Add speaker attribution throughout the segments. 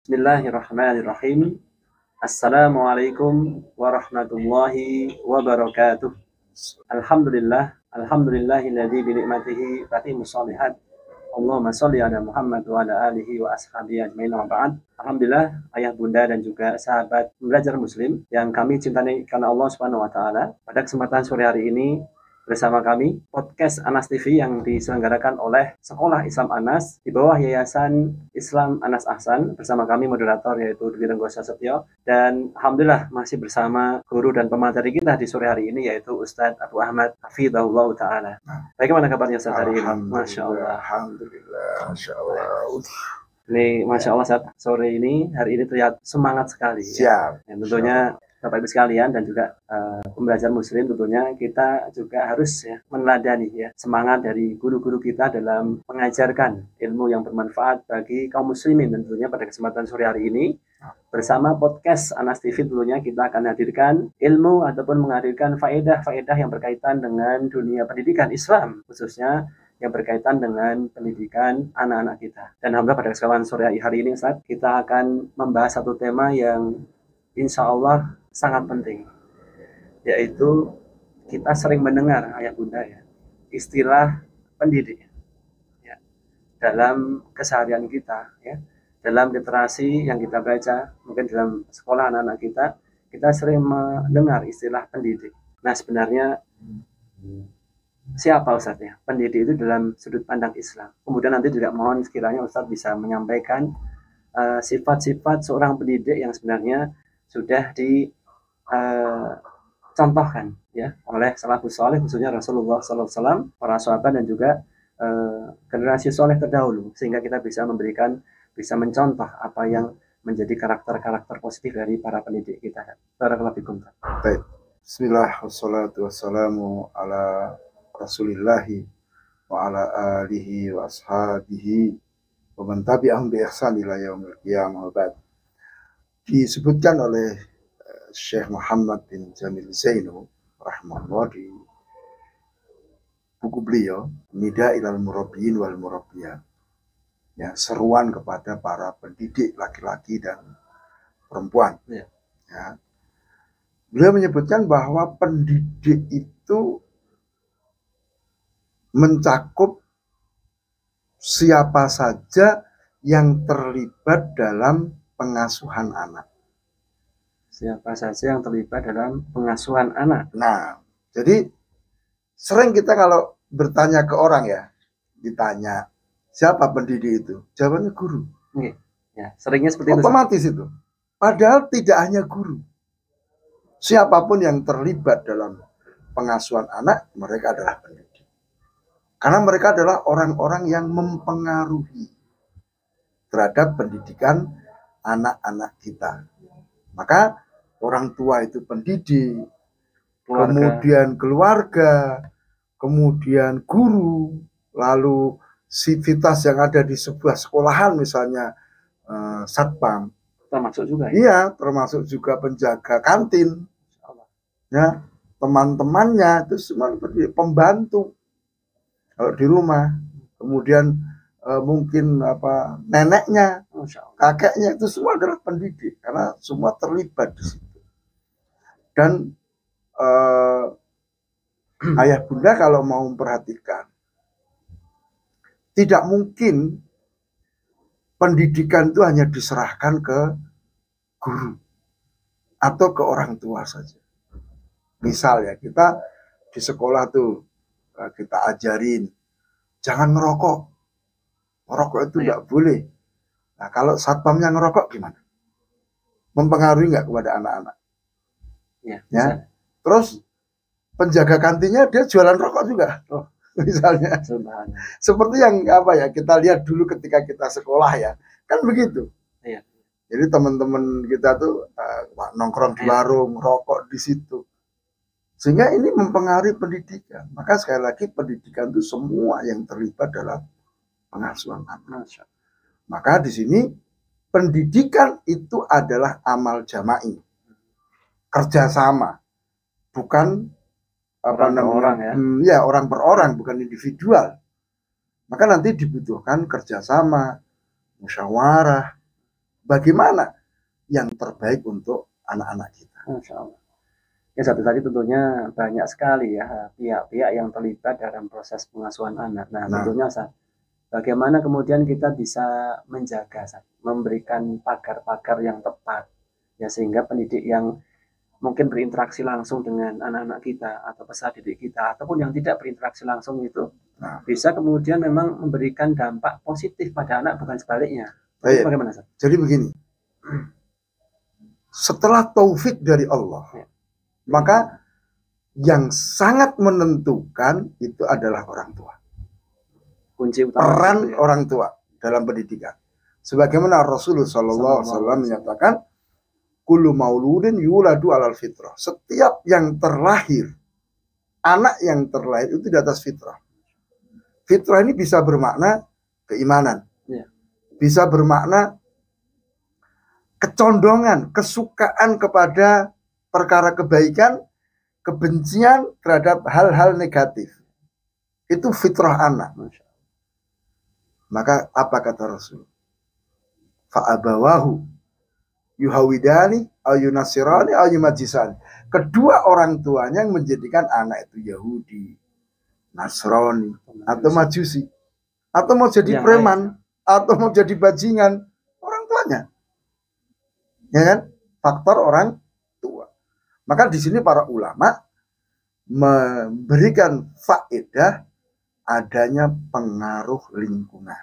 Speaker 1: Bismillahirrahmanirrahim. Assalamualaikum warahmatullahi wabarakatuh. Alhamdulillahilladzi bi ni'matihi tatimmus shalihat. Allahumma shalli ala Muhammad wa ala alihi wa ashabihi ajmain wa ba'd. Alhamdulillah, ayah bunda dan juga sahabat belajar muslim yang kami cintai karena Allah Subhanahu wa taala. Pada kesempatan sore hari ini bersama kami podcast Anas TV yang diselenggarakan oleh Sekolah Islam Anas di bawah Yayasan Islam Anas Ahsan, bersama kami moderator yaitu Dwi Renggosa Setio, dan alhamdulillah masih bersama guru dan pemateri kita di sore hari ini yaitu Ustadz Abu Ahmad Hafidhahullah Ta'ala. Bagaimana kabarnya Ustadz hari ini? Masya Allah.
Speaker 2: Alhamdulillah, Masya Allah.
Speaker 1: Ini Masya Allah Ustadz, sore ini hari ini terlihat semangat sekali.
Speaker 2: Siap.
Speaker 1: Ya, tentunya Bapak Ibu sekalian dan juga pembelajar muslim, tentunya kita juga harus meneladani semangat dari guru-guru kita dalam mengajarkan ilmu yang bermanfaat bagi kaum muslimin. Tentunya pada kesempatan sore hari ini bersama podcast Anas TV tentunya kita akan hadirkan ilmu ataupun menghadirkan faedah-faedah yang berkaitan dengan dunia pendidikan Islam, khususnya yang berkaitan dengan pendidikan anak-anak kita. Dan alhamdulillah pada kesempatan sore hari ini Ustaz, kita akan membahas satu tema yang insya Allah sangat penting, yaitu kita sering mendengar ayah bunda istilah pendidik dalam keseharian kita, dalam literasi yang kita baca, mungkin dalam sekolah anak-anak kita sering mendengar istilah pendidik. Nah, sebenarnya siapa Ustadz pendidik itu dalam sudut pandang Islam? Kemudian nanti juga mohon sekiranya Ustadz bisa menyampaikan sifat-sifat seorang pendidik yang sebenarnya sudah dicontohkan oleh salafus saleh, khususnya Rasulullah SAW, para sahabat dan juga generasi soleh terdahulu, sehingga kita bisa mencontoh apa yang menjadi karakter-karakter positif dari para pendidik kita. Barakallahu fikum.
Speaker 2: Baik. Bismillah wassalatu wassalamu ala Rasulillahi wa ala alihi wa ashabihi wa man tabi'ahum bi ihsan ila yaumil qiyamah. Disebutkan oleh Syekh Muhammad bin Jamil Zainu rahimahullah di buku beliau Nida ilal Murabbiin wal Murabbiyat, seruan kepada para pendidik laki-laki dan perempuan. Beliau menyebutkan bahwa pendidik itu mencakup siapa saja yang terlibat dalam pengasuhan anak.
Speaker 1: Siapa saja yang terlibat dalam pengasuhan anak.
Speaker 2: Nah, jadi sering kita kalau bertanya ke orang ditanya siapa pendidik itu, jawabannya guru.
Speaker 1: Seringnya seperti itu.
Speaker 2: Otomatis itu. Padahal tidak hanya guru. Siapapun yang terlibat dalam pengasuhan anak, mereka adalah pendidik. Karena mereka adalah orang-orang yang mempengaruhi terhadap pendidikan anak-anak kita. Maka orang tua itu pendidik, kemudian keluarga, kemudian guru, lalu sivitas yang ada di sebuah sekolahan, misalnya satpam,
Speaker 1: termasuk juga.
Speaker 2: Iya, termasuk juga penjaga kantin, teman-temannya itu semua pembantu kalau di rumah, kemudian mungkin neneknya, kakeknya, itu semua adalah pendidik karena semua terlibat di situ. Dan ayah bunda kalau mau memperhatikan, tidak mungkin pendidikan itu hanya diserahkan ke guru atau ke orang tua saja. Misal kita di sekolah tuh kita ajarin jangan ngerokok. Ngerokok itu nggak boleh. Nah, kalau satpamnya ngerokok gimana? Mempengaruhi nggak kepada anak-anak? Terus penjaga kantinnya dia jualan rokok juga. Misalnya. Seperti yang kita lihat dulu ketika kita sekolah kan begitu. Jadi teman-teman kita tuh nongkrong di warung, rokok di situ. Sehingga ini mempengaruhi pendidikan. Maka sekali lagi pendidikan itu semua yang terlibat dalam pengasuhan anak. Maka di sini pendidikan itu adalah amal jama'i, kerjasama, bukan orang per orang, bukan individual. Maka nanti dibutuhkan kerjasama, musyawarah, bagaimana yang terbaik untuk anak-anak kita.
Speaker 1: Masya Allah. Ya, satu tadi tentunya banyak sekali ya pihak-pihak yang terlibat dalam proses pengasuhan anak. Nah, tentunya bagaimana kemudian kita bisa menjaga, memberikan pagar-pagar yang tepat, ya, sehingga pendidik yang mungkin berinteraksi langsung dengan anak-anak kita atau peserta didik kita ataupun yang tidak berinteraksi langsung itu bisa kemudian memang memberikan dampak positif pada anak, bukan sebaliknya. Bagaimana, Sat?
Speaker 2: Jadi begini, setelah taufik dari Allah, maka yang sangat menentukan itu adalah orang tua.
Speaker 1: Kunci utama
Speaker 2: peran itu, ya, orang tua dalam pendidikan. Sebagaimana Rasulullah SAW menyatakan, kullu mauludin yuladu alal fitrah. Setiap yang terlahir, anak yang terlahir itu di atas fitrah. Fitrah ini bisa bermakna keimanan, bisa bermakna kecondongan, kesukaan kepada perkara kebaikan, kebencian terhadap hal-hal negatif. Itu fitrah anak. Maka apa kata Rasul? Fa'abawahu yuhawidani au yunasirani au yumajisani. Kedua orang tuanya yang menjadikan anak itu Yahudi, Nasrani, atau Majusi, atau mau jadi preman, atau mau jadi bajingan, orang tuanya. Ya kan? Faktor orang tua. Maka di sini para ulama memberikan faedah adanya pengaruh lingkungan.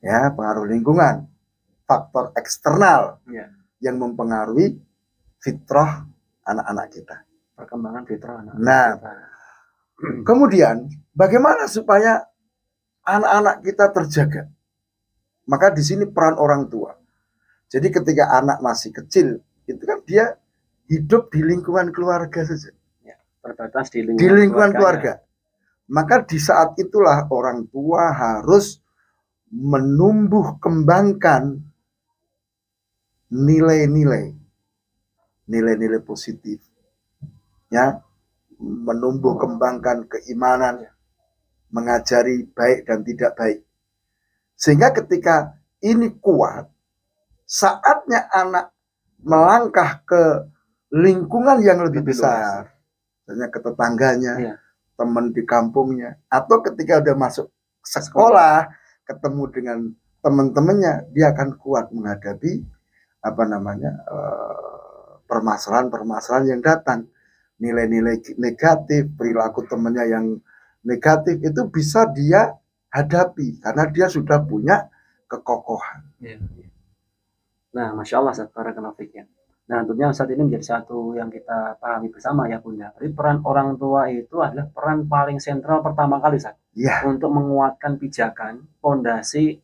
Speaker 2: Ya, pengaruh lingkungan. Faktor eksternal yang mempengaruhi fitrah anak-anak kita.
Speaker 1: Perkembangan fitrah anak-anak
Speaker 2: kita. Kemudian bagaimana supaya anak-anak kita terjaga? Maka di sini peran orang tua. Jadi ketika anak masih kecil, itu kan dia hidup di lingkungan keluarga saja.
Speaker 1: Ya, terbatas di
Speaker 2: lingkungan keluarga. Maka di saat itulah orang tua harus menumbuh kembangkan nilai-nilai positif, ya, menumbuh kembangkan keimanan, mengajari baik dan tidak baik, sehingga ketika ini kuat, saatnya anak melangkah ke lingkungan yang lebih besar, misalnya ke tetangganya, teman di kampungnya, atau ketika udah masuk sekolah, ketemu dengan teman-temannya, dia akan kuat menghadapi permasalahan-permasalahan yang datang. Nilai-nilai negatif, perilaku temannya yang negatif itu bisa dia hadapi karena dia sudah punya kekokohan.
Speaker 1: Nah, Masya Allah, Ustaz, barakallahu fiik. Nah, tentunya saat ini menjadi satu yang kita pahami bersama ya Bunda. Jadi peran orang tua itu adalah peran paling sentral pertama kali, Ustaz, untuk menguatkan pijakan, fondasi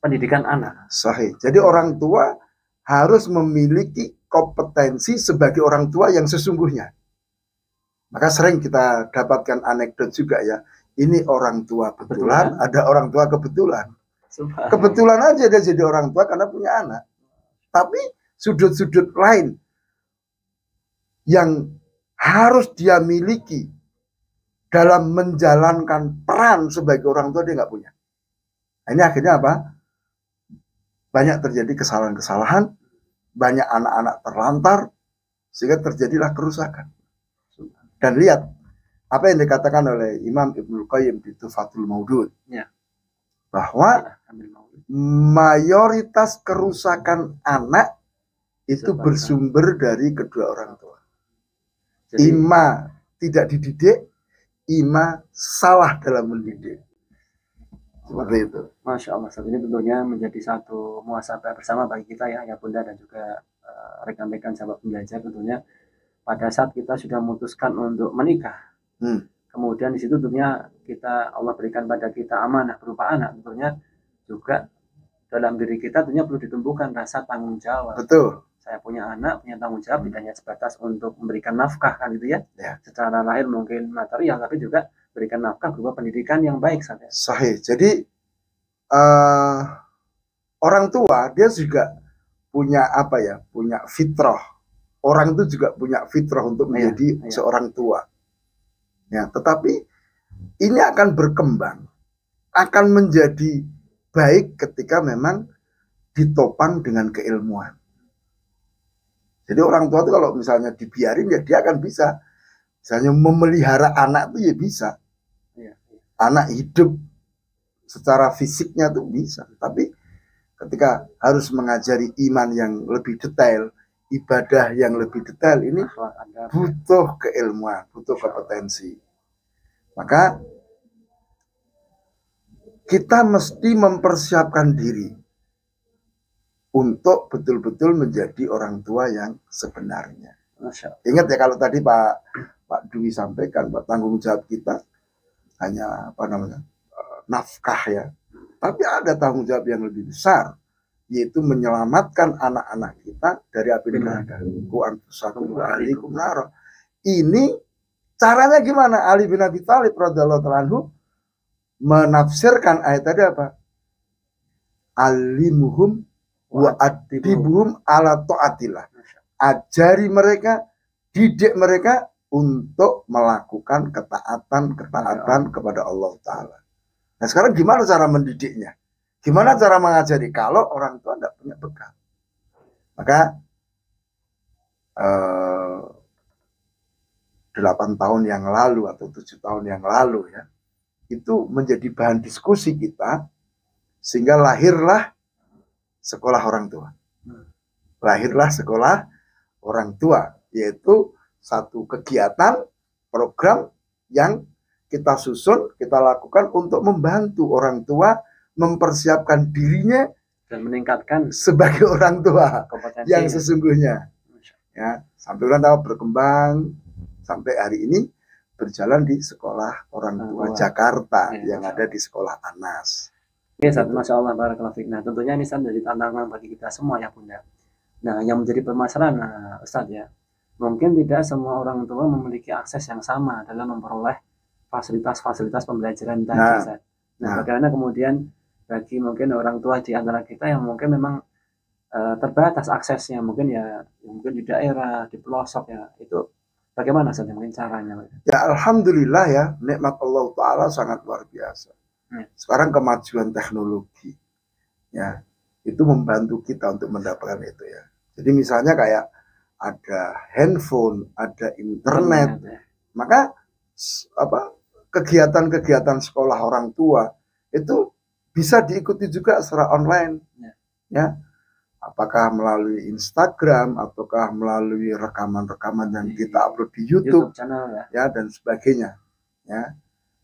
Speaker 1: pendidikan anak.
Speaker 2: Sahih. Jadi orang tua harus memiliki kompetensi sebagai orang tua yang sesungguhnya. Maka sering kita dapatkan anekdot juga ya. Ini orang tua betulan, ada orang tua kebetulan. Kebetulan aja dia jadi orang tua karena punya anak. Tapi sudut-sudut lain yang harus dia miliki dalam menjalankan peran sebagai orang tua dia nggak punya. Nah, ini akhirnya apa? Banyak terjadi kesalahan-kesalahan, banyak anak-anak terlantar, sehingga terjadilah kerusakan. Dan lihat apa yang dikatakan oleh Imam Ibnul Qayyim di Tuhfatul Maudud, bahwa mayoritas kerusakan anak itu bersumber dari kedua orang tua. Jadi, ima tidak dididik, ima salah dalam mendidik. Seperti itu.
Speaker 1: Masya Allah, saat ini tentunya menjadi satu muhasabah bersama bagi kita ya Bunda dan juga rekan-rekan sahabat pembelajar. Tentunya pada saat kita sudah memutuskan untuk menikah, kemudian di situ tentunya Allah berikan pada kita amanah berupa anak, tentunya juga dalam diri kita tentunya perlu ditumbuhkan rasa tanggung jawab.
Speaker 2: Betul.
Speaker 1: Saya punya anak, punya tanggung jawab, tidak hanya sebatas untuk memberikan nafkah kan gitu ya. Secara lahir mungkin material, tapi juga berikan nafkah berupa pendidikan yang baik saja.
Speaker 2: Sahih. Jadi orang tua dia juga punya punya fitrah. Orang itu juga punya fitrah untuk menjadi seorang tua. Ya, tetapi ini akan berkembang, akan menjadi baik ketika memang ditopang dengan keilmuan. Jadi orang tua itu kalau misalnya dibiarin ya dia akan bisa. Misalnya memelihara anak itu ya bisa. Anak hidup secara fisiknya tuh bisa. Tapi ketika harus mengajari iman yang lebih detail, ibadah yang lebih detail, ini butuh keilmuan, butuh kompetensi. Maka kita mesti mempersiapkan diri untuk betul-betul menjadi orang tua yang sebenarnya. Ingat ya kalau tadi Pak Dwi sampaikan, Pak, tanggung jawab kita hanya nafkah ya. Tapi ada tanggung jawab yang lebih besar, yaitu menyelamatkan anak-anak kita dari api neraka. Ini caranya gimana? Ali bin Abi Thalib radhiyallahu anhu menafsirkan ayat tadi apa? Alimuhum wa adibuhum ala ta'atillah. Ajari mereka, didik mereka untuk melakukan ketaatan kepada Allah Ta'ala. Nah sekarang gimana cara mendidiknya? Gimana cara mengajari kalau orang tua tidak punya bekal? Maka 8 tahun yang lalu atau 7 tahun yang lalu ya, itu menjadi bahan diskusi kita, sehingga lahirlah sekolah orang tua. Lahirlah sekolah orang tua, yaitu satu kegiatan, program yang kita susun, kita lakukan untuk membantu orang tua mempersiapkan dirinya
Speaker 1: dan meningkatkan
Speaker 2: sebagai orang tua yang sesungguhnya. Ya, sampai orang tua berkembang sampai hari ini berjalan di sekolah orang tua Jakarta yang ada di sekolah Anas.
Speaker 1: Oke, Masya Allah, barakallahu fiik. Nah, tentunya ini jadi tantangan bagi kita semua ya Bunda. Nah, yang menjadi permasalahan Ustaz ya, mungkin tidak semua orang tua memiliki akses yang sama dalam memperoleh fasilitas-fasilitas pembelajaran tadi Ustaz. Nah, bagaimana kemudian bagi mungkin orang tua di antara kita yang mungkin memang terbatas aksesnya, mungkin di daerah, di pelosok ya, itu bagaimana saja mungkin caranya?
Speaker 2: Ya Alhamdulillah ya, nikmat Allah Ta'ala sangat luar biasa. Sekarang kemajuan teknologi ya itu membantu kita untuk mendapatkan itu ya. Jadi misalnya kayak ada handphone, ada internet, maka kegiatan-kegiatan sekolah orang tua itu bisa diikuti juga secara online ya. Apakah melalui Instagram ataukah melalui rekaman-rekaman yang kita upload di YouTube
Speaker 1: channel
Speaker 2: ya dan sebagainya ya.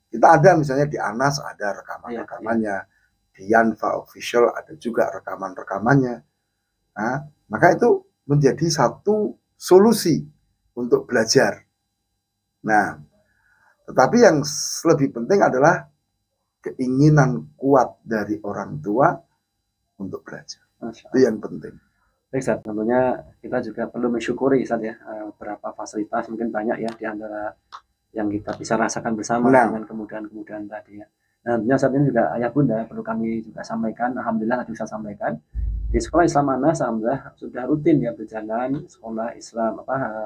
Speaker 2: Kita ada misalnya di Anas ada rekaman-rekamannya, di Yanfa Official ada juga rekaman-rekamannya. Nah, maka itu menjadi satu solusi untuk belajar. Nah, tetapi yang lebih penting adalah keinginan kuat dari orang tua untuk belajar. Itu yang penting.
Speaker 1: Baik, Ustaz. Tentunya kita juga perlu mensyukuri Ustaz ya, beberapa fasilitas mungkin banyak ya di antara yang kita bisa rasakan bersama dengan kemudahan-kemudahan tadi ya. Nah, tentunya saat ini juga ayah bunda perlu kami juga sampaikan, alhamdulillah tadi bisa sampaikan di sekolah Islam Anas alhamdulillah sudah rutin ya berjalan sekolah Islam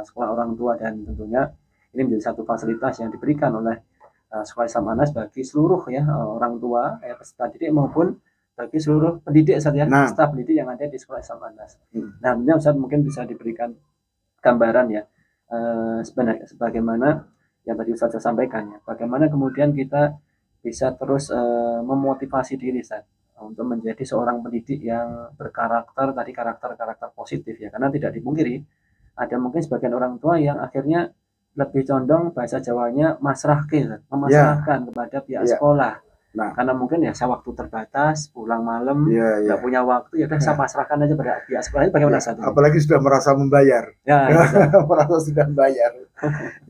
Speaker 1: sekolah orang tua, dan tentunya ini menjadi satu fasilitas yang diberikan oleh sekolah Islam Anas bagi seluruh ya orang tua ya peserta didik maupun bagi seluruh pendidik saja staf pendidik yang ada di sekolah Islam Anas. Nah, tentunya Ustaz mungkin bisa diberikan gambaran ya sebenarnya sebagaimana yang tadi Ustaz sampaikan ya, bagaimana kemudian kita bisa terus memotivasi diri Ustaz untuk menjadi seorang pendidik yang berkarakter tadi, karakter positif ya, karena tidak dipungkiri ada mungkin sebagian orang tua yang akhirnya lebih condong bahasa Jawanya masrahke, memasrahkan kepada pihak sekolah. Nah, karena mungkin ya saya waktu terbatas, pulang malam, nggak punya waktu, ya udah saya pasrahkan aja pada pihak sekolah. Itu bagaimana saat ini?
Speaker 2: Apalagi sudah merasa membayar, merasa sudah membayar.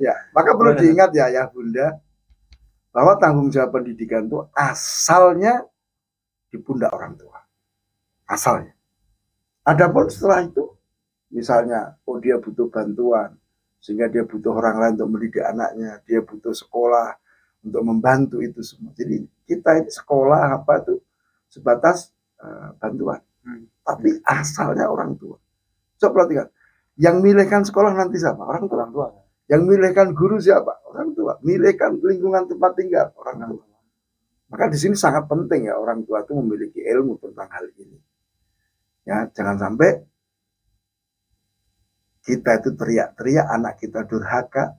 Speaker 2: Ya, maka perlu diingat ya, ya Bunda, bahwa tanggung jawab pendidikan itu asalnya di pundak orang tua, asalnya. Adapun setelah itu, misalnya, dia butuh bantuan, sehingga dia butuh orang lain untuk mendidik anaknya, dia butuh sekolah untuk membantu itu semua. Jadi kita ini sekolah apa itu sebatas bantuan. Tapi asalnya orang tua. Coba perhatikan, yang milihkan sekolah nanti siapa? Orang tua. Yang milihkan guru siapa? Orang tua. Milihkan lingkungan tempat tinggal orang tua. Maka di sini sangat penting ya orang tua itu memiliki ilmu tentang hal ini. Ya, jangan sampai kita itu teriak-teriak anak kita durhaka,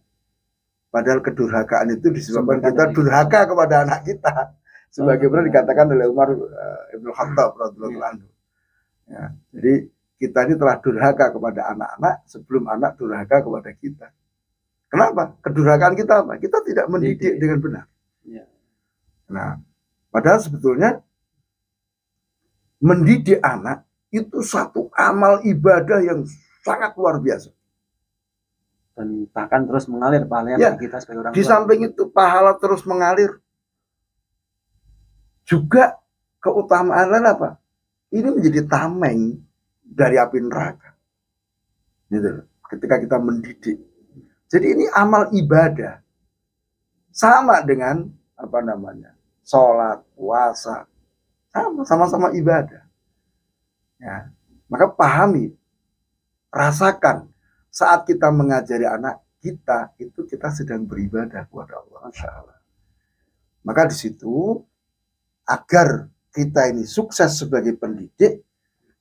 Speaker 2: padahal kedurhakaan itu disebabkan kita durhaka kepada anak kita. Sebagaimana dikatakan oleh Umar Ibn Khattab radhiyallahu anhu. Ya, jadi kita ini telah durhaka kepada anak-anak sebelum anak durhaka kepada kita. Kenapa? Kedurhakaan kita apa? Kita tidak mendidik dengan benar. Nah, padahal sebetulnya mendidik anak itu satu amal ibadah yang sangat luar biasa.
Speaker 1: Dan bahkan terus mengalir pahalanya kita sebagai orang tua.
Speaker 2: Di samping itu pahala terus mengalir. Juga keutamaan lain apa? Ini menjadi tameng dari api neraka. Gitu. Ketika kita mendidik. Jadi ini amal ibadah. Sama dengan apa namanya? Sholat, puasa. Sama-sama ibadah. Ya. Maka pahami, rasakan saat kita mengajari anak kita itu kita sedang beribadah kepada Allah. Masya Allah. Maka di situ agar kita ini sukses sebagai pendidik,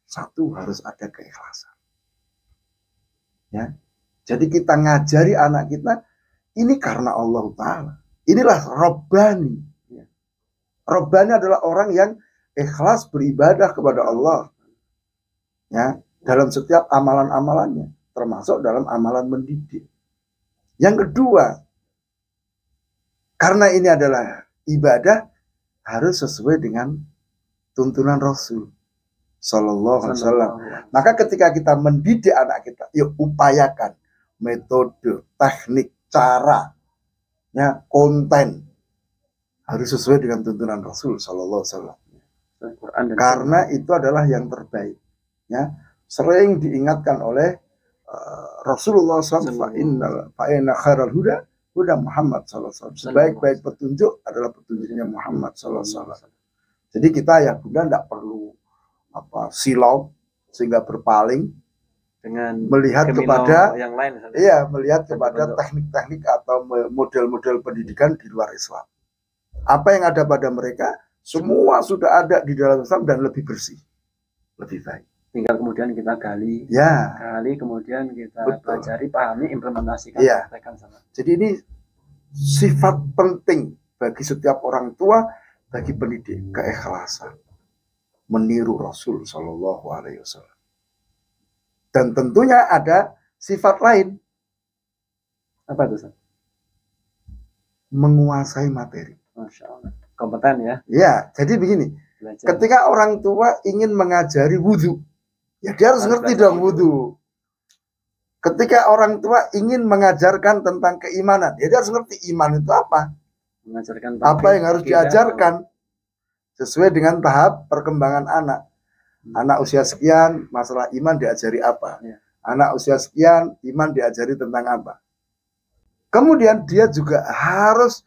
Speaker 2: satu harus ada keikhlasan. Ya, jadi kita ngajari anak kita ini karena Allah Taala. Inilah Rabbani. Rabbani adalah orang yang ikhlas beribadah kepada Allah. Ya, dalam setiap amalan-amalannya. Termasuk dalam amalan mendidik. Yang kedua, karena ini adalah ibadah, harus sesuai dengan tuntunan Rasul Sallallahu Alaihi Wasallam. Maka ketika kita mendidik anak kita, yuk upayakan metode, teknik, cara, ya, konten harus sesuai dengan tuntunan Rasul Sallallahu Alaihi Wasallam. Karena itu adalah yang terbaik. Ya, sering diingatkan oleh Rasulullah SAW, fa'inna khairal huda Muhammad SAW. Sebaik-baik petunjuk adalah petunjuknya Muhammad SAW. Jadi kita ya bunda tidak perlu silau sehingga berpaling dengan melihat kepada yang lain. Iya, melihat kepada teknik-teknik atau model-model pendidikan di luar Islam. Apa yang ada pada mereka semua sudah ada di dalam Islam dan lebih bersih, lebih baik.
Speaker 1: Tinggal kemudian kita gali, kemudian kita pelajari, pahami, implementasikan,
Speaker 2: sama. Jadi ini sifat penting bagi setiap orang tua, bagi pendidik, keikhlasan, meniru Rasul Shallallahu Alaihi Wasallam. Dan tentunya ada sifat lain.
Speaker 1: Apa itu, Ustaz?
Speaker 2: Menguasai materi.
Speaker 1: Masya Allah. Kompeten ya?
Speaker 2: Ya, jadi begini. Belajar. Ketika orang tua ingin mengajari wudhu, ya dia harus ngerti dong wudhu. Ketika orang tua ingin mengajarkan tentang keimanan, ya dia harus ngerti iman itu apa.
Speaker 1: Mengajarkan
Speaker 2: apa yang harus diajarkan sesuai dengan tahap perkembangan anak. Anak usia sekian, masalah iman diajari apa. Anak usia sekian, iman diajari tentang apa. Kemudian dia juga harus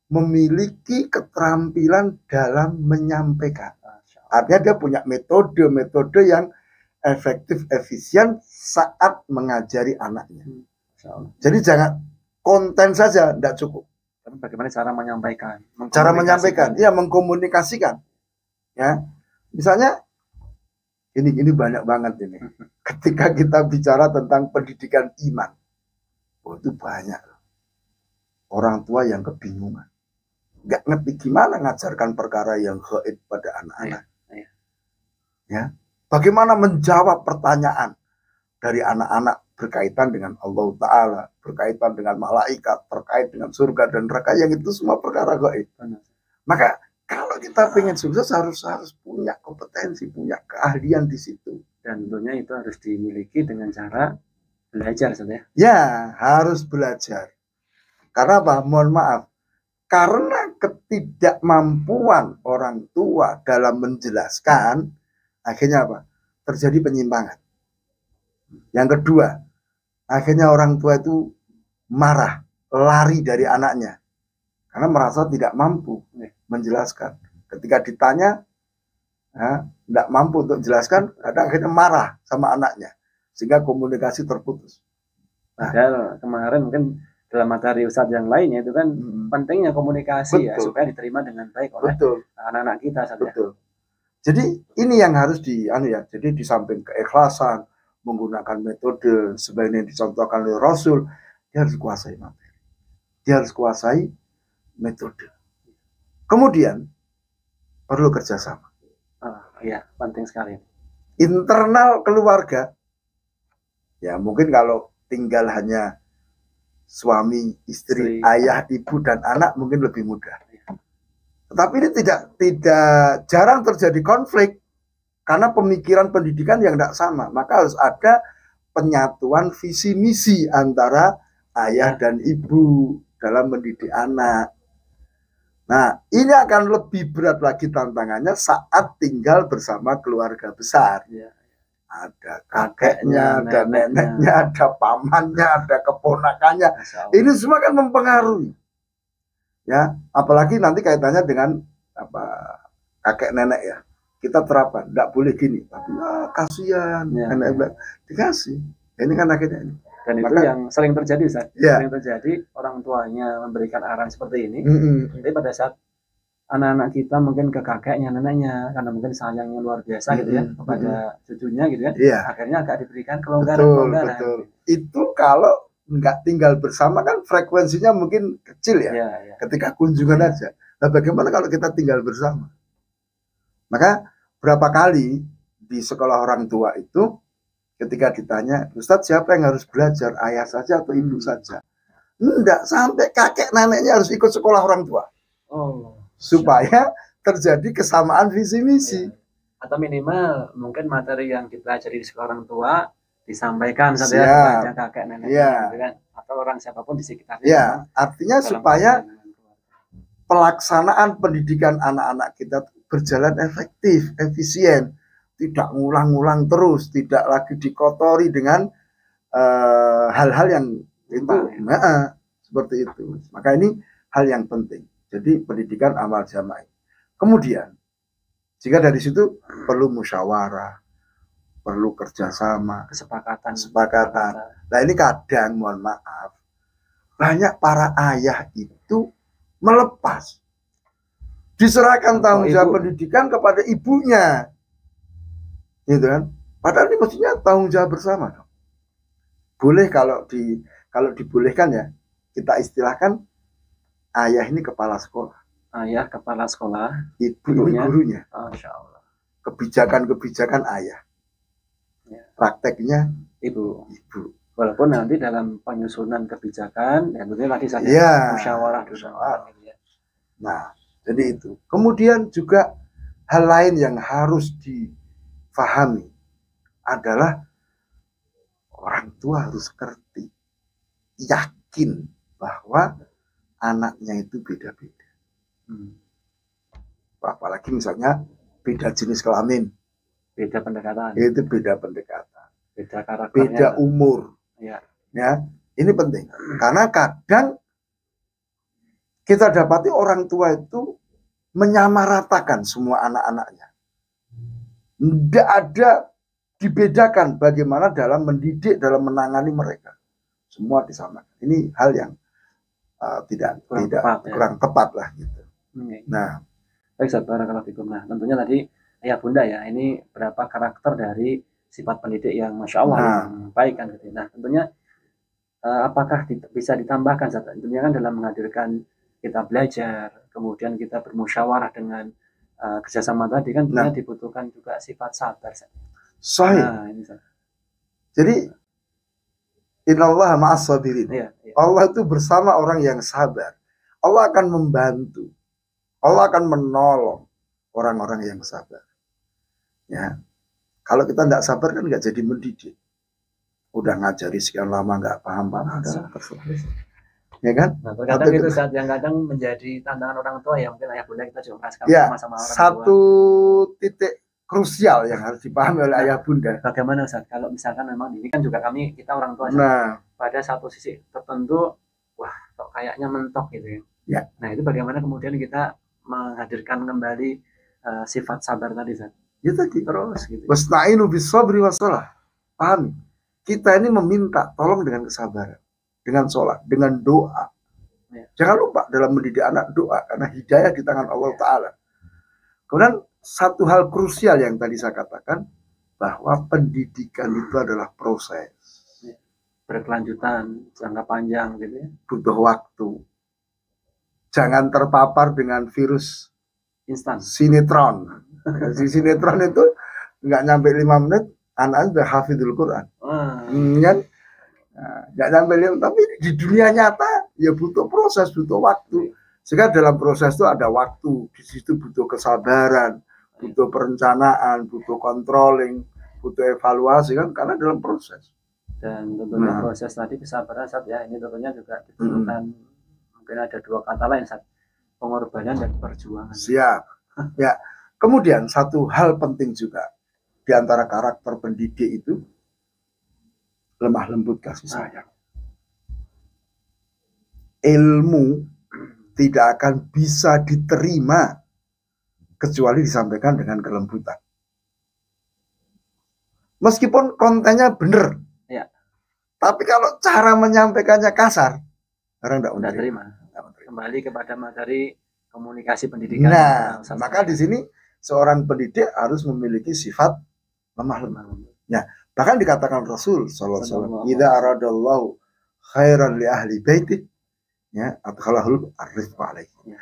Speaker 2: memiliki keterampilan dalam menyampaikan. Artinya dia punya metode-metode yang efektif, efisien saat mengajari anaknya. Jadi jangan konten saja, tidak cukup.
Speaker 1: Tapi bagaimana cara menyampaikan?
Speaker 2: Cara menyampaikan, ya mengkomunikasikan. Ya, misalnya ini banyak banget ini. Ketika kita bicara tentang pendidikan iman, itu banyak orang tua yang kebingungan, nggak ngerti gimana ngajarkan perkara yang gaib pada anak-anak. Ya, bagaimana menjawab pertanyaan dari anak-anak berkaitan dengan Allah Ta'ala, berkaitan dengan malaikat, terkait dengan surga dan neraka, yang itu semua perkara gaib. Maka kalau kita pengen sukses harus punya kompetensi, punya keahlian di situ.
Speaker 1: Dan tentunya itu harus dimiliki dengan cara belajar, saja.
Speaker 2: Ya, harus belajar. Karena apa? Mohon maaf. Karena ketidakmampuan orang tua dalam menjelaskan, akhirnya apa? Terjadi penyimpangan. Yang kedua, akhirnya orang tua itu marah, lari dari anaknya. Karena merasa tidak mampu menjelaskan. Ketika ditanya, tidak mampu untuk menjelaskan, kadang akhirnya marah sama anaknya. Sehingga komunikasi terputus.
Speaker 1: Padahal kemarin mungkin dalam materi Ustadz yang lainnya itu kan pentingnya komunikasi. Betul. Ya, supaya diterima dengan baik oleh anak-anak kita.
Speaker 2: Betul. Jadi ini yang harus jadi di samping keikhlasan, menggunakan metode sebaiknya dicontohkan oleh Rasul, dia harus kuasai materi, dia harus kuasai metode. Kemudian perlu kerjasama.
Speaker 1: Iya, penting sekali.
Speaker 2: Internal keluarga, ya mungkin kalau tinggal hanya suami, istri, ayah, ibu, dan anak mungkin lebih mudah. Tetapi ini tidak jarang terjadi konflik karena pemikiran pendidikan yang tidak sama. Maka harus ada penyatuan visi misi antara ayah dan ibu dalam mendidik anak. Nah, ini akan lebih berat lagi tantangannya saat tinggal bersama keluarga besar. Ada kakeknya, ada neneknya, ada pamannya, ada keponakannya. Ini semua kan mempengaruhi. Ya, apalagi nanti kaitannya dengan kakek nenek ya. Kita terapkan, tidak boleh gini. Tapi kasihan, nenek bilang dikasih. Ini kan akhirnya ini.
Speaker 1: Dan itu yang sering terjadi, Ustaz. Sering terjadi orang tuanya memberikan arahan seperti ini. Tapi pada saat anak-anak kita mungkin ke kakeknya, neneknya, karena mungkin sayangnya luar biasa gitu ya kepada cucunya gitu kan. Akhirnya agak diberikan kelonggaran.
Speaker 2: Betul. Itu kalau nggak tinggal bersama kan frekuensinya mungkin kecil ya. Ketika kunjungan aja. Nah, bagaimana kalau kita tinggal bersama? Maka berapa kali di sekolah orang tua itu ketika ditanya, Ustadz siapa yang harus belajar, ayah saja atau ibu saja? Enggak, sampai kakek neneknya harus ikut sekolah orang tua. Supaya terjadi kesamaan visi misi.
Speaker 1: Atau minimal mungkin materi yang dipelajari di sekolah orang tua disampaikan kepada kakek nenek gitu kan, atau orang siapapun di sekitarnya.
Speaker 2: Artinya supaya pelaksanaan pendidikan anak-anak kita berjalan efektif, efisien, tidak ngulang-ngulang terus, tidak lagi dikotori dengan hal-hal yang itu seperti itu. Maka ini hal yang penting. Jadi pendidikan amal jamaah. Kemudian, jika dari situ perlu musyawarah, perlu kerjasama, kesepakatan. Nah ini kadang, mohon maaf, banyak para ayah itu melepas, diserahkan tanggung jawab pendidikan kepada ibunya, gitu kan? Padahal ini mestinya tanggung jawab bersama. Boleh kalau dibolehkan ya, kita istilahkan ayah ini kepala sekolah.
Speaker 1: Ayah kepala sekolah,
Speaker 2: ibu ini gurunya.
Speaker 1: Masya Allah.
Speaker 2: Kebijakan-kebijakan ayah. Prakteknya ibu.
Speaker 1: Walaupun nanti dalam penyusunan kebijakan, ya tentunya tadi saja musyawarah.
Speaker 2: Nah, jadi itu. Kemudian juga hal lain yang harus difahami adalah orang tua harus ngerti, yakin bahwa anaknya itu beda-beda. Apalagi misalnya beda jenis kelamin,
Speaker 1: beda pendekatan.
Speaker 2: Itu beda pendekatan,
Speaker 1: beda karakternya,
Speaker 2: beda umur. Ya, ini penting karena kadang kita dapati orang tua itu menyamaratakan semua anak-anaknya. Tidak ada dibedakan bagaimana dalam mendidik, dalam menangani mereka. Semua disamakan. Ini hal yang kurang tepat lah gitu. Nah,
Speaker 1: baik saudara kalau nah tentunya tadi ayah bunda ya, ini berapa karakter dari sifat pendidik yang masya Allah yang baik kan gitu. Nah tentunya apakah bisa ditambahkan tentunya kan dalam menghadirkan kita belajar, kemudian kita bermusyawarah dengan kerjasama tadi kan tentunya dibutuhkan juga sifat sabar.
Speaker 2: Ini jadi innallaha ma'as sabirin. Allah itu bersama orang yang sabar. Allah akan membantu. Allah akan menolong orang-orang yang sabar. Ya. Kalau kita tidak sabar kan nggak jadi mendidik. Udah ngajari sekian lama nggak paham-paham. Ya kan?
Speaker 1: Nah, terkadang itu saat yang kadang menjadi tantangan orang tua ya, mungkin ayah bunda kita juga merasakan sama-sama orang tua.
Speaker 2: Satu titik krusial yang harus dipahami oleh ayah bunda.
Speaker 1: Bagaimana Ustaz? Kalau misalkan memang ini kan juga kita orang tua pada satu sisi tertentu, wah kok kayaknya mentok gitu ya. Nah itu bagaimana kemudian kita menghadirkan kembali sifat sabar tadi Ustaz?
Speaker 2: Ya tadi
Speaker 1: terus gitu.
Speaker 2: Wasta'inu bis-sabri was-shalah. Pahami? Kita ini meminta tolong dengan kesabaran, dengan sholat, dengan doa. Jangan lupa dalam mendidik anak doa karena hidayah di tangan Allah Ta'ala. Kemudian satu hal krusial yang tadi saya katakan, bahwa pendidikan itu adalah proses.
Speaker 1: Berkelanjutan, jangka panjang gitu ya.
Speaker 2: Butuh waktu. Jangan terpapar dengan virus
Speaker 1: instan.
Speaker 2: Sinetron. Si sinetron itu nggak nyampe 5 menit, anak sudah hafidul Quran. Kan? Nggak nyampe 5, tapi di dunia nyata ya butuh proses, butuh waktu. Sehingga dalam proses itu ada waktu, di situ butuh kesabaran, butuh perencanaan, butuh controlling, butuh evaluasi kan, karena dalam proses.
Speaker 1: Dan tentunya proses tadi kesabaran saat ya, ini tentunya juga dibutuhkan mungkin ada 2 kata lain, saat pengorbanan dan perjuangan.
Speaker 2: Siap. Ya. Kemudian satu hal penting juga di antara karakter pendidik itu lemah lembut kasih sayang. Ilmu tidak akan bisa diterima kecuali disampaikan dengan kelembutan. Meskipun kontennya benar.
Speaker 1: Ya.
Speaker 2: Tapi kalau cara menyampaikannya kasar, orang tidak
Speaker 1: terima. Kembali kepada materi komunikasi pendidikan.
Speaker 2: Nah, maka di sini seorang pendidik harus memiliki sifat lemah lembut. Ya, bahkan dikatakan Rasul sallallahu alaihi wasallam, "Idza aradallahu khairan li ahli baiti, ya, adkhalahul arifqa alaihi."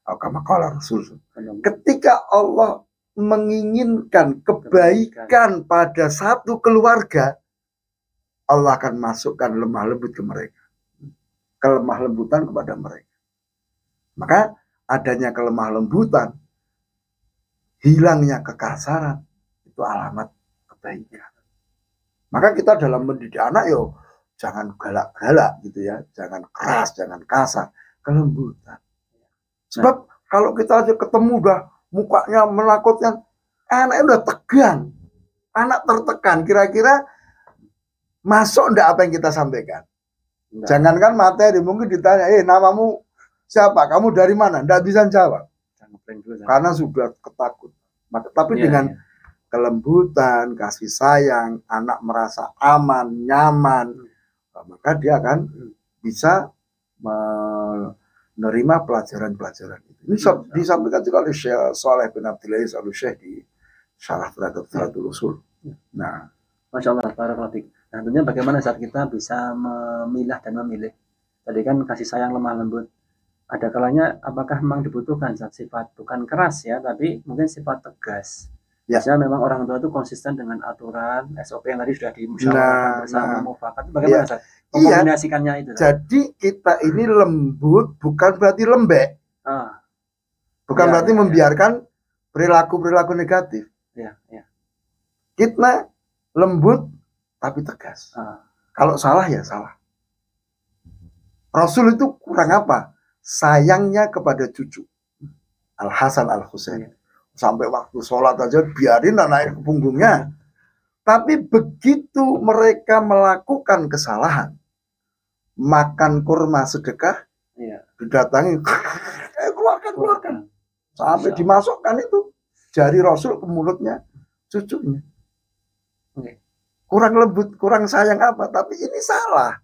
Speaker 2: Kama qala Rasul. Ketika Allah menginginkan kebaikan pada satu keluarga, Allah akan masukkan lemah lembut ke mereka. Kelemah lembutan kepada mereka. Maka adanya kelemah lembutan, hilangnya kekasaran, itu alamat kebaikan. Maka kita dalam mendidik anak jangan galak-galak gitu ya, jangan keras, jangan kasar, kelembutan. Sebab kalau kita aja ketemu udah mukanya menakutkan, anaknya udah tegang, anak tertekan, kira-kira masuk enggak apa yang kita sampaikan? Enggak. Jangankan materi, mungkin ditanya, namamu siapa? Kamu dari mana? Enggak bisa jawab. Karena sudah ketakut. Tapi dengan kelembutan, kasih sayang, anak merasa aman, nyaman, maka dia akan bisa menerima pelajaran-pelajaran itu. Ini disampaikan juga oleh Syekh Shalih bin Abdul Aziz Al-Syekh di Syarah Tadaburatul Usul. Nah,
Speaker 1: Masya Allah, barakallahu. Nah, tentunya bagaimana saat kita bisa memilah dan memilih. Tadi kan kasih sayang lemah lembut. Ada kalanya apakah memang dibutuhkan sifat bukan keras ya, tapi mungkin sifat tegas. Biasanya memang orang tua itu konsisten dengan aturan SOP yang tadi sudah dimusyawarahkan bersama mufakat. Bagaimana saat kombinasikannya itu?
Speaker 2: Jadi kita ini lembut bukan berarti lembek. Bukan berarti membiarkan perilaku-perilaku negatif. Kita lembut tapi tegas. Kalau salah ya salah. Rasul itu kurang apa? Sayangnya kepada cucu Al-Hasan Al-Husain. Sampai waktu sholat aja biarin naik ke punggungnya. Tapi begitu mereka melakukan kesalahan, makan kurma sedekah, didatangi, keluarkan. Sampai dimasukkan itu jari Rasul ke mulutnya cucunya. Kurang lembut, kurang sayang apa, tapi ini salah.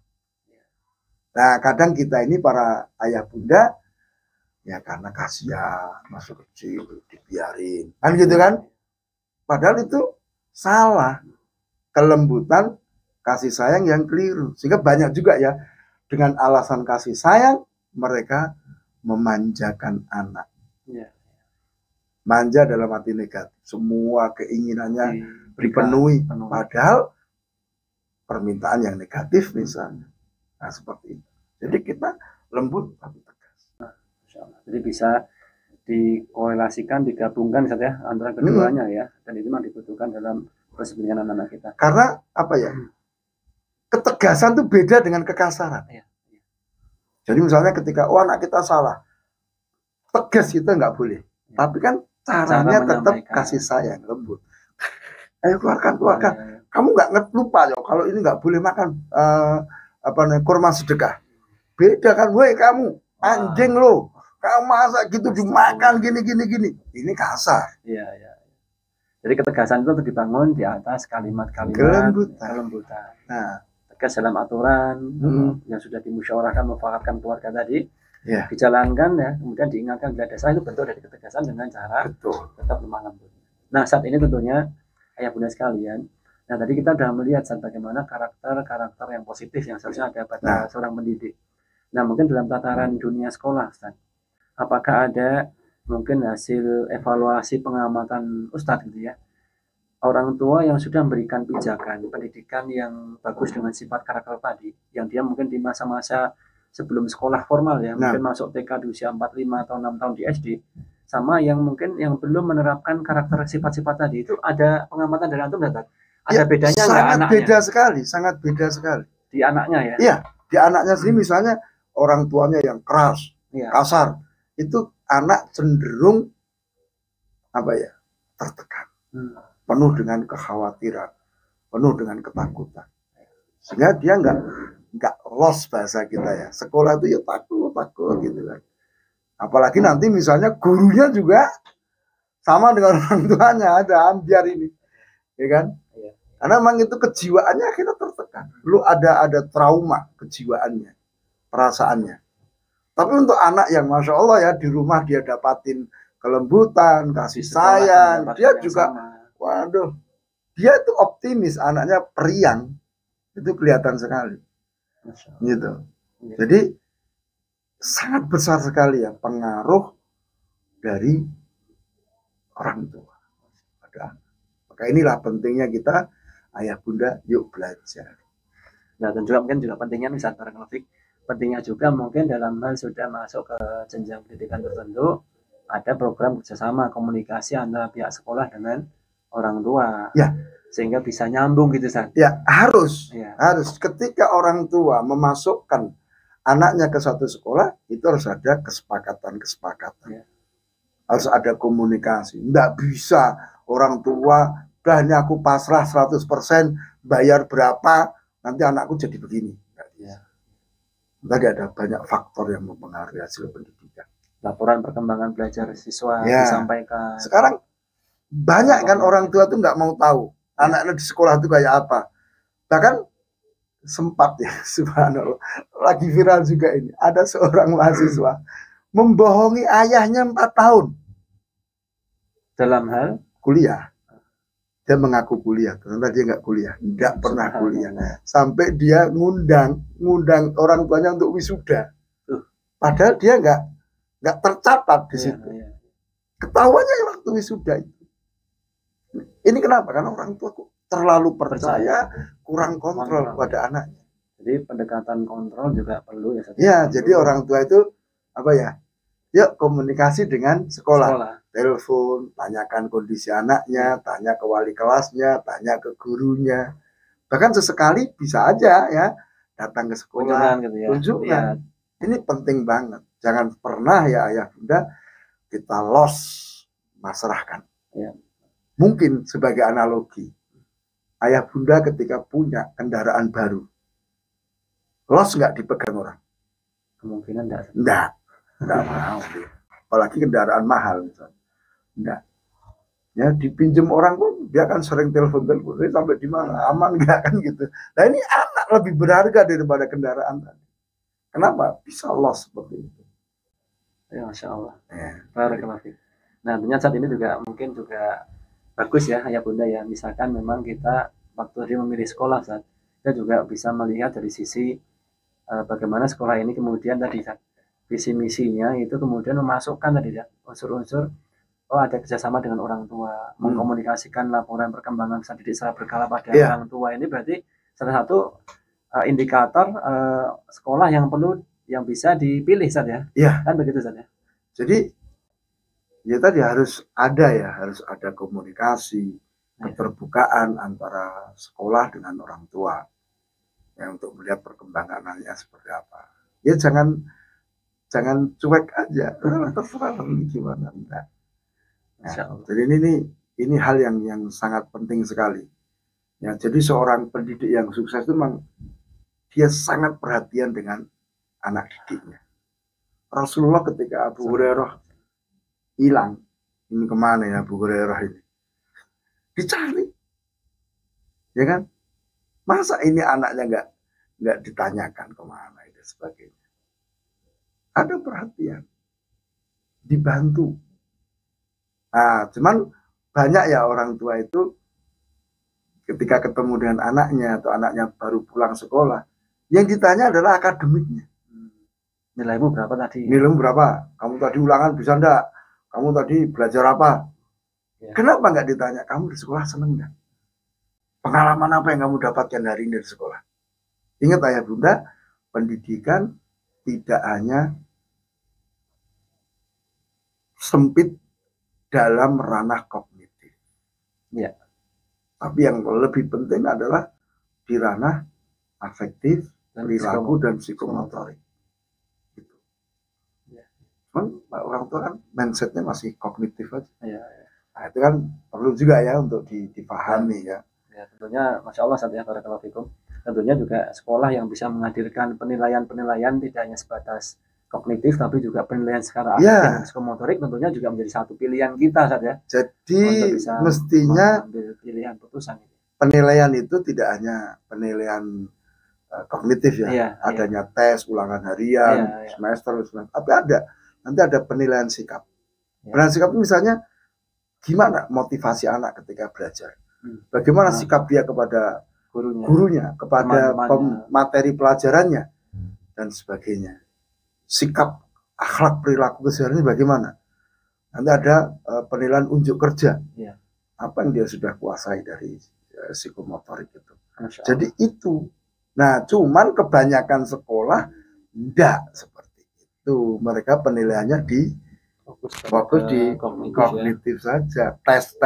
Speaker 2: Nah, kadang kita ini para ayah bunda, ya karena kasihan, masuk kecil, dibiarin. Kan gitu kan? Padahal itu salah. Kelembutan, kasih sayang yang keliru. Sehingga banyak juga ya, dengan alasan kasih sayang, mereka memanjakan anak. Manja dalam arti negatif. Semua keinginannya dipenuhi. Padahal permintaan yang negatif misalnya. Nah, seperti itu. Jadi kita lembut tapi tegas.
Speaker 1: Jadi bisa dikorelasikan, digabungkan saja antara keduanya ya. Dan itu memang dibutuhkan dalam proses pendidikan anak-anak kita.
Speaker 2: Karena apa ya? Ketegasan itu beda dengan kekasaran. Jadi misalnya ketika anak kita salah, tegas kita nggak boleh. Tapi kan caranya tetap kasih sayang, lembut. Ayo keluarkan. Kamu nggak lupa kalau ini nggak boleh makan kurma sedekah. Beda kan, woi kamu anjing lo, kamu masa gitu dimakan gini. Ini kasar.
Speaker 1: Iya. Jadi ketegasan itu dibangun di atas kalimat-kalimat kelembutan. Nah, tegas dalam aturan yang sudah dimusyawarahkan, mufakatkan keluarga tadi.
Speaker 2: Ya.
Speaker 1: Dijalankan ya, kemudian diingatkan bila dasar itu bentuk dari ketegasan dengan cara tetap lemah lembut. Nah, saat ini tentunya ayah bunda sekalian, nah tadi kita sudah melihat saat bagaimana karakter yang positif yang seharusnya ada pada seorang pendidik. Nah, mungkin dalam tataran dunia sekolah, Ustaz, apakah ada mungkin hasil evaluasi pengamatan Ustadz gitu ya, orang tua yang sudah memberikan pijakan pendidikan yang bagus dengan sifat karakter tadi, yang dia mungkin di masa-masa sebelum sekolah formal ya, mungkin masuk TK di usia 4, 5 atau 6 tahun di SD, sama yang mungkin yang belum menerapkan karakter sifat-sifat tadi, itu ada pengamatan dari antum nggak? Ada bedanya nggak anaknya?
Speaker 2: Sangat beda sekali, sangat beda sekali.
Speaker 1: Di anaknya ya?
Speaker 2: Iya, di anaknya sendiri misalnya orang tuanya yang keras, kasar, itu anak cenderung apa ya, tertekan, penuh dengan kekhawatiran, penuh dengan ketakutan, sehingga dia nggak los bahasa kita ya, sekolah itu ya takut gitu kan. Apalagi nanti misalnya gurunya juga sama dengan orang tuanya, ada ambiar ini, ya kan? Karena memang itu kejiwaannya kita tertekan, lu ada trauma kejiwaannya, perasaannya. Tapi untuk anak yang masya Allah ya, di rumah dia dapatin kelembutan, kasih sayang, dia juga waduh, dia itu optimis, anaknya periang, itu kelihatan sekali gitu. Jadi sangat besar sekali ya pengaruh dari orang tua pada anak. Maka inilah pentingnya kita ayah bunda yuk belajar.
Speaker 1: Nah, dan juga mungkin juga pentingnya misalnya pentingnya juga mungkin dalam hal sudah masuk ke jenjang pendidikan tertentu, ada program kerjasama komunikasi antara pihak sekolah dengan orang tua,
Speaker 2: ya,
Speaker 1: sehingga bisa nyambung gitu, San.
Speaker 2: Ya, harus ketika orang tua memasukkan anaknya ke satu sekolah, itu harus ada kesepakatan, ya. Harus ada komunikasi. Nggak bisa orang tua, hanya aku pasrah 100%, bayar berapa, nanti anakku jadi begini. Tadi ada banyak faktor yang mempengaruhi hasil pendidikan.
Speaker 1: Laporan perkembangan belajar siswa disampaikan.
Speaker 2: Sekarang banyak kan orang tua tuh nggak mau tahu anaknya di sekolah itu kayak apa. Bahkan sempat ya, subhanallah, lagi viral juga ini. Ada seorang mahasiswa membohongi ayahnya 4 tahun.
Speaker 1: Dalam hal
Speaker 2: kuliah. Dia mengaku kuliah, ternyata dia nggak kuliah, nggak pernah kuliah. Sampai dia ngundang orang tuanya untuk wisuda. Padahal dia nggak tercatat di situ. Ketahuannya waktu wisuda itu. Ini kenapa? Karena orang tua terlalu percaya, kurang kontrol pada anaknya.
Speaker 1: Jadi pendekatan kontrol juga perlu ya.
Speaker 2: Ya, jadi orang tua itu apa ya? Yuk komunikasi dengan sekolah. Telepon, tanyakan kondisi anaknya, tanya ke wali kelasnya, tanya ke gurunya. Bahkan sesekali bisa aja ya datang ke sekolah, kunjungan. Ini penting banget. Jangan pernah ya ayah bunda kita masrahkan.
Speaker 1: Ya.
Speaker 2: Mungkin sebagai analogi, ayah bunda ketika punya kendaraan baru, nggak dipegang orang?
Speaker 1: Kemungkinan
Speaker 2: enggak mau. Apalagi kendaraan mahal misalnya. Enggak. Ya dipinjam orang pun dia kan sering telepon sampai di mana, aman enggak kan gitu. Nah ini anak lebih berharga daripada kendaraan tadi. Kenapa? Bisa loss seperti itu.
Speaker 1: Ya, Masya Allah. Nah tentunya saat ini juga mungkin juga bagus ya ayah bunda ya. Misalkan memang kita waktu memilih sekolah saat kita juga bisa melihat dari sisi bagaimana sekolah ini kemudian tadi visi misinya itu kemudian memasukkan tadi ya unsur-unsur ada kerjasama dengan orang tua, mengkomunikasikan laporan perkembangan peserta didik secara berkala pada orang tua. Ini berarti salah satu indikator sekolah yang bisa dipilih saja.
Speaker 2: Ya.
Speaker 1: Kan begitu saja.
Speaker 2: Jadi ya tadi harus ada komunikasi, keterbukaan antara sekolah dengan orang tua ya, untuk melihat perkembangan anaknya seperti apa. Ya jangan cuek aja, terserah gimana enggak. Nah, jadi ini hal yang sangat penting sekali. Ya, jadi seorang pendidik yang sukses itu memang dia sangat perhatian dengan anak didiknya. Rasulullah ketika Abu Hurairah hilang, ini kemana ya Abu Hurairah ini? Dicari, ya kan? Masa ini anaknya nggak ditanyakan kemana itu sebagainya. ada perhatian, dibantu. Nah, cuman banyak ya orang tua itu ketika ketemu dengan anaknya atau anaknya baru pulang sekolah, yang ditanya adalah akademiknya.
Speaker 1: Nilaimu berapa tadi?
Speaker 2: Nilaimu berapa? Kamu tadi ulangan bisa enggak? Kamu tadi belajar apa? Ya. Kenapa nggak ditanya, kamu di sekolah seneng nggak? Pengalaman apa yang kamu dapatkan hari ini di sekolah? Ingat ayah bunda, pendidikan tidak hanya sempit dalam ranah kognitif.
Speaker 1: Ya.
Speaker 2: Tapi yang lebih penting adalah di ranah afektif, perilaku dan psikomotorik. Gitu. Ya. Cuman orang tua kan mindsetnya masih kognitif aja. Ya. Nah, itu kan perlu juga ya untuk dipahami ya.
Speaker 1: Ya, tentunya Masya Allah saat ya, barakallahu fikum. Tentunya juga sekolah yang bisa menghadirkan penilaian-penilaian tidak hanya sebatas kognitif tapi juga penilaian secara afektif dan psikomotorik tentunya juga menjadi satu pilihan kita saat ya.
Speaker 2: Jadi mestinya
Speaker 1: pilihan putusan.
Speaker 2: Penilaian itu tidak hanya penilaian kognitif ya, adanya tes, ulangan harian, semester, tapi nanti ada penilaian sikap. Penilaian sikap itu misalnya gimana motivasi anak ketika belajar, bagaimana sikap dia kepada gurunya kepada materi pelajarannya dan sebagainya, sikap akhlak perilaku kesehariannya bagaimana. Nanti ada penilaian unjuk kerja, apa yang dia sudah kuasai dari psikomotorik itu. Jadi itu. Nah, cuman kebanyakan sekolah enggak seperti itu. Mereka penilaiannya fokus di kognitif saja, tes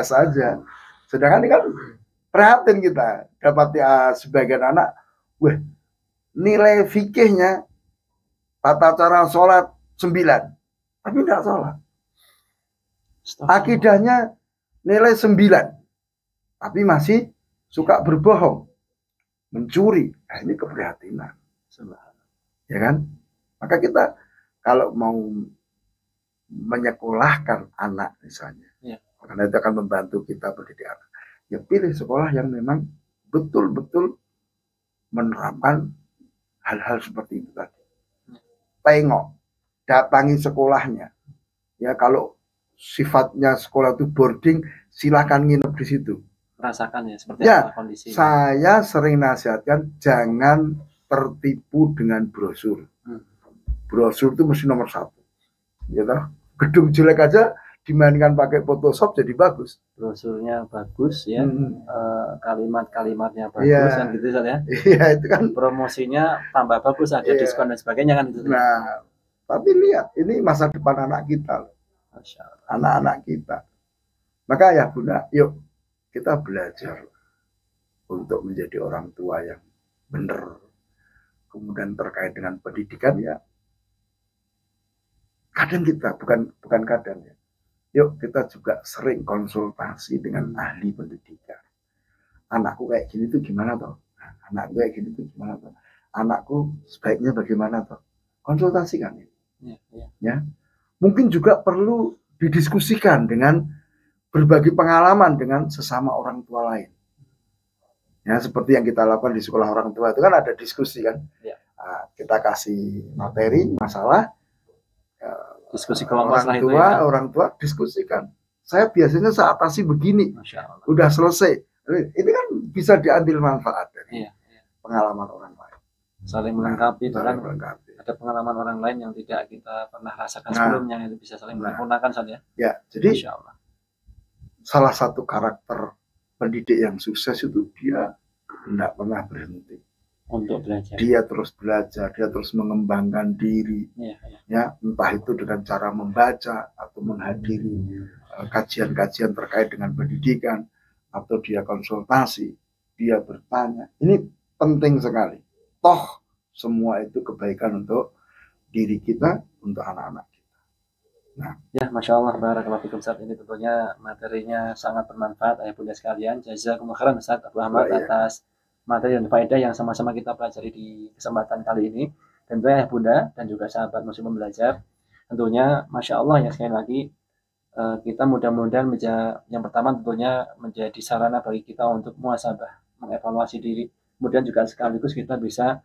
Speaker 2: saja. Sedangkan ini kan prihatin kita dapat ya sebagian anak, nilai fikihnya tata cara sholat 9, tapi enggak sholat. Akidahnya nilai 9, tapi masih suka berbohong, mencuri. Nah, ini keprihatinan, ya kan? Maka kita kalau mau menyekolahkan anak misalnya, karena itu akan membantu kita pendidik anak, ya pilih sekolah yang memang betul-betul menerapkan hal-hal seperti itu tadi. Tengok, datangi sekolahnya. Ya kalau sifatnya sekolah itu boarding, silakan nginep di situ.
Speaker 1: Rasakan ya seperti apa kondisi.
Speaker 2: Saya sering nasihatkan jangan tertipu dengan brosur. Brosur itu mesti nomor 1. Gitu. Gedung jelek aja dimainkan pakai Photoshop jadi bagus.
Speaker 1: Brosurnya bagus ya, kalimat-kalimatnya bagus kan gitu ya.
Speaker 2: Iya itu kan.
Speaker 1: Promosinya tambah bagus, ada diskon dan sebagainya kan itu.
Speaker 2: Nah, tapi lihat ini masa depan anak kita, anak-anak kita. Maka ya bunda, yuk kita belajar untuk menjadi orang tua yang benar. Kemudian terkait dengan pendidikan ya, kadang kita bukan kadang ya. Yuk kita juga sering konsultasi dengan ahli pendidikan. Anakku kayak gini tuh gimana toh? Anakku kayak gini tuh gimana toh? Anakku sebaiknya bagaimana toh? Konsultasikan ya. Ya. Mungkin juga perlu didiskusikan dengan berbagi pengalaman dengan sesama orang tua lain. Ya, seperti yang kita lakukan di sekolah orang tua itu kan ada diskusi kan. Nah, kita kasih materi, masalah,
Speaker 1: diskusi
Speaker 2: orang tua diskusikan. Saya biasanya saya atasi begini, udah selesai. Ini kan bisa diambil manfaat dari pengalaman orang lain.
Speaker 1: Saling melengkapi, ada pengalaman orang lain yang tidak kita pernah rasakan sebelumnya, itu bisa saling menyempurnakan saja.
Speaker 2: Ya, jadi salah satu karakter pendidik yang sukses itu dia tidak pernah berhenti
Speaker 1: untuk belajar.
Speaker 2: Dia terus belajar, dia terus mengembangkan diri, ya entah itu dengan cara membaca atau menghadiri kajian-kajian terkait dengan pendidikan, atau dia konsultasi, dia bertanya. Ini penting sekali. Toh semua itu kebaikan untuk diri kita, untuk anak-anak kita.
Speaker 1: Nah, ya Masya Allah, barakallahu fikum Ustaz, ini tentunya materinya sangat bermanfaat ayah bunda sekalian. Jazakumullah khairan Ustaz Abu Ahmad atas materi dan faedah yang sama-sama kita pelajari di kesempatan kali ini. Tentunya ayah bunda dan juga sahabat muslim belajar, tentunya Masya Allah ya, sekali lagi kita mudah-mudahan yang pertama tentunya menjadi sarana bagi kita untuk muhasabah, mengevaluasi diri. Kemudian juga sekaligus kita bisa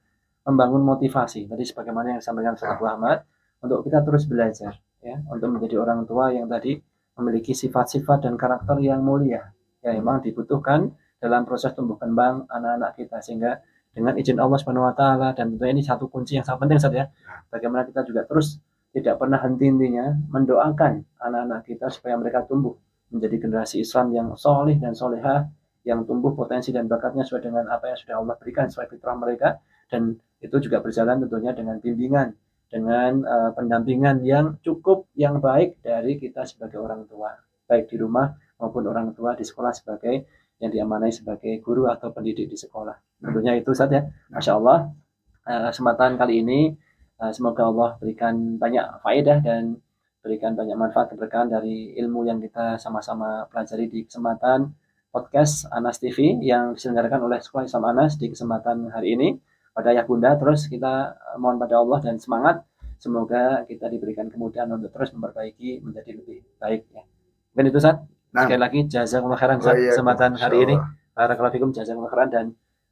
Speaker 1: membangun motivasi. Tadi sebagaimana yang disampaikan Ustaz Muhammad, untuk kita terus belajar, ya, untuk menjadi orang tua yang tadi memiliki sifat-sifat dan karakter yang mulia. Ya, memang dibutuhkan dalam proses tumbuh kembang anak-anak kita, sehingga dengan izin Allah Subhanahu wa taala, dan tentunya ini satu kunci yang sangat penting Ustaz ya. Bagaimana kita juga terus tidak pernah henti-hentinya mendoakan anak-anak kita supaya mereka tumbuh menjadi generasi Islam yang soleh dan solehah, yang tumbuh potensi dan bakatnya sesuai dengan apa yang sudah Allah berikan sesuai fitrah mereka, dan itu juga berjalan tentunya dengan bimbingan, dengan pendampingan yang cukup, yang baik dari kita sebagai orang tua, baik di rumah maupun orang tua di sekolah sebagai yang diamanai sebagai guru atau pendidik di sekolah. Tentunya itu Ustaz ya. Masya Allah, kesempatan kali ini semoga Allah berikan banyak faedah dan berikan banyak manfaat keberkahan dari ilmu yang kita sama-sama pelajari di kesempatan podcast Anas TV yang diselenggarakan oleh Sekolah Islam Anas di kesempatan hari ini. Pada ayah bunda, terus kita mohon pada Allah dan semangat, semoga kita diberikan kemudahan untuk terus memperbaiki menjadi lebih baik ya. Mungkin itu Ustaz. Sekali lagi jazakumullah khairan kesempatan hari ini. Barakallahu fikum, jazakumullah khairan, dan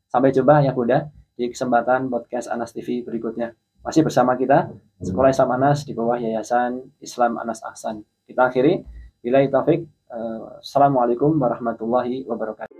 Speaker 1: sampai jumpa ya bunda di kesempatan podcast Anas TV berikutnya. Masih bersama kita Sekolah Islam Anas di bawah Yayasan Islam Anas Ahsan. Kita akhiri billahi taufik. Assalamualaikum warahmatullahi wabarakatuh.